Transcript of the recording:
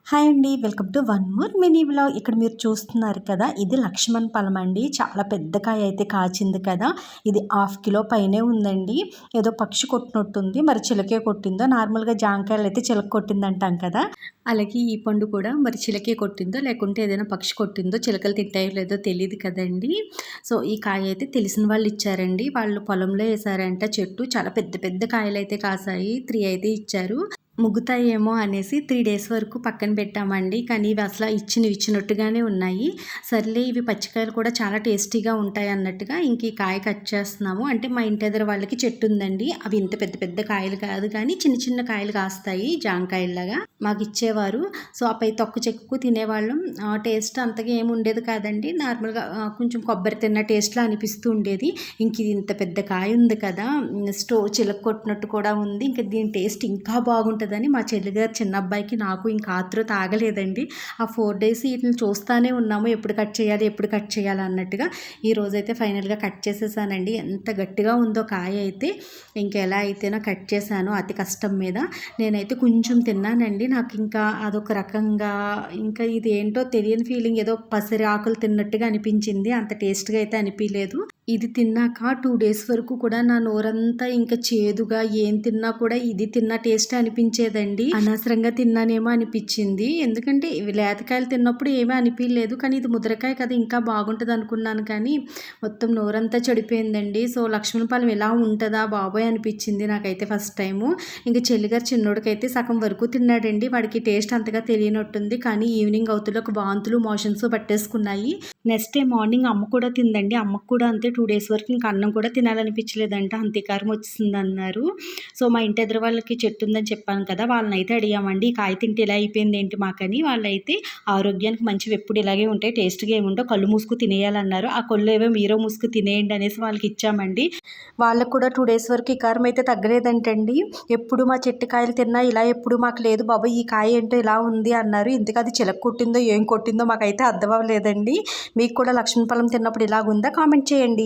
Hi అండి, welcome to one more mini vlog. ఇక్కడ మీరు చూస్తున్నారు కదా, ఇది లక్ష్మణ్ ఫలం అండి. చాలా పెద్ద కాయ అయితే కాచింది కదా. ఇది 1/2 కిలో పైనే ఉందండి. ఏదో పక్షి కొట్టినట్టుంది, మరి చిలకే కొట్టిందో. నార్మల్గా జాంకాయలు అయితే చిలక కొట్టింది అంటాం కదా, అలాగే ఈ పండు కూడా మరి చిలకే కొట్టిందో లేకుంటే ఏదైనా పక్షి కొట్టిందో, చిలకలు తింటాయో లేదో తెలియదు కదండి. సో ఈ కాయ అయితే తెలిసిన వాళ్ళు ఇచ్చారండి. వాళ్ళు పొలంలో వేసారంట చెట్టు. చాలా పెద్ద పెద్ద కాయలు అయితే కాసాయి. 3 అయితే ఇచ్చారు. ముగ్గుతాయేమో అనేసి 3 డేస్ వరకు పక్కన పెట్టామండి. కానీ ఇవి అసలు ఇచ్చినట్టుగానే ఉన్నాయి. సర్లే, ఇవి పచ్చికాయలు కూడా చాలా టేస్టీగా ఉంటాయి అన్నట్టుగా ఇంక ఈ కాయ కట్ చేస్తున్నాము. అంటే మా ఇంటి ఎదురు వాళ్ళకి చెట్టు ఉందండి. అవి ఇంత పెద్ద పెద్ద కాయలు కాదు, కానీ చిన్న చిన్న కాయలు కాస్తాయి జాంకాయల్లాగా. మాకు ఇచ్చేవారు. సో అపై తొక్కు చెక్కు తినేవాళ్ళం. టేస్ట్ అంతగా ఏమి ఉండేది కాదండి. నార్మల్గా కొంచెం కొబ్బరి తిన్న టేస్ట్లో అనిపిస్తూ ఉండేది. ఇంక ఇది ఇంత పెద్ద కాయ ఉంది కదా, చిలక కొట్టినట్టు కూడా ఉంది. ఇంకా దీని టేస్ట్ ఇంకా బాగుంటుంది అని మా చెల్లిగారు చిన్న అబ్బాయికి నాకు ఇంకా ఆతృత ఆగలేదండి. ఆ 4 డేస్ వీటిని చూస్తూనే ఉన్నాము, ఎప్పుడు కట్ చేయాలి అన్నట్టుగా. ఈ రోజైతే ఫైనల్గా కట్ చేసేసానండి. ఎంత గట్టిగా ఉందో కాయ అయితే. ఇంకా ఎలా అయితేనో కట్ చేశాను అతి కష్టం మీద. నేనైతే కొంచెం తిన్నానండి. నాకు ఇంకా అదొక రకంగా, ఇంకా ఇది ఏంటో తెలియని ఫీలింగ్, ఏదో పసరి ఆకులు తిన్నట్టుగా అనిపించింది. అంత టేస్ట్గా అయితే అనిపించలేదు. ఇది తిన్నాక 2 డేస్ వరకు కూడా నా నోరంతా ఇంకా చేదుగా, ఏం తిన్నా కూడా ఇది తిన్న టేస్ట్ అనిపించేదండి. అనవసరంగా తిన్నానేమో అనిపించింది. ఎందుకంటే ఇవి లేతకాయలు తిన్నప్పుడు ఏమీ అనిపించలేదు, కానీ ఇది ముద్రకాయ కదా ఇంకా బాగుంటుంది అనుకున్నాను. కానీ మొత్తం నోరంతా చెడిపోయిందండి. సో లక్ష్మణ ఫలం ఎలా ఉంటుందా బాబోయ్ అనిపించింది నాకైతే ఫస్ట్ టైము. ఇంకా చెల్లిగారు చిన్నోడికైతే సగం వరకు తిన్నాడండి. వాడికి టేస్ట్ అంతగా తెలియనట్టుంది. కానీ ఈవినింగ్ అవుతులకు వాంతులు మోషన్స్ పట్టేసుకున్నాయి. నెక్స్ట్ డే మార్నింగ్ అమ్మ కూడా తిందండి. అమ్మకు కూడా అంతే. 2 డేస్ వరకు ఇంకా అన్నం కూడా తినాలనిపించలేదంట, అంతకారం వచ్చింది అన్నారు. సో మా ఇంటి ఎదురు వాళ్ళకి చెట్టు ఉందని చెప్పాను కదా, వాళ్ళని అయితే అడిగామండి, ఈ కాయ తింటే ఇలా అయిపోయింది ఏంటి మాకని. వాళ్ళైతే ఆరోగ్యానికి మంచివి ఎప్పుడు ఇలాగే ఉంటాయి, టేస్ట్గా ఏముంటో కళ్ళు మూసుకు తినేయాలన్నారు. ఆ కళ్ళు ఏవో మీరో మూసుకు తినేయండి అనేసి వాళ్ళకి ఇచ్చామండి. వాళ్ళకు కూడా 2 డేస్ వరకు ఈ కారం అయితే తగ్గలేదంటండి. ఎప్పుడు మా చెట్టు కాయలు తిన్నా ఇలా ఎప్పుడు మాకు లేదు బాబాయ్, ఈ కాయ ఏంటో ఇలా ఉంది అన్నారు. ఇంతకు అది చిలక కొట్టిందో ఏం కొట్టిందో మాకైతే అర్థం అవ్వలేదండి. మీకు కూడా లక్ష్మణ ఫలం తిన్నప్పుడు ఇలాగుందా? కామెంట్ చేయండి.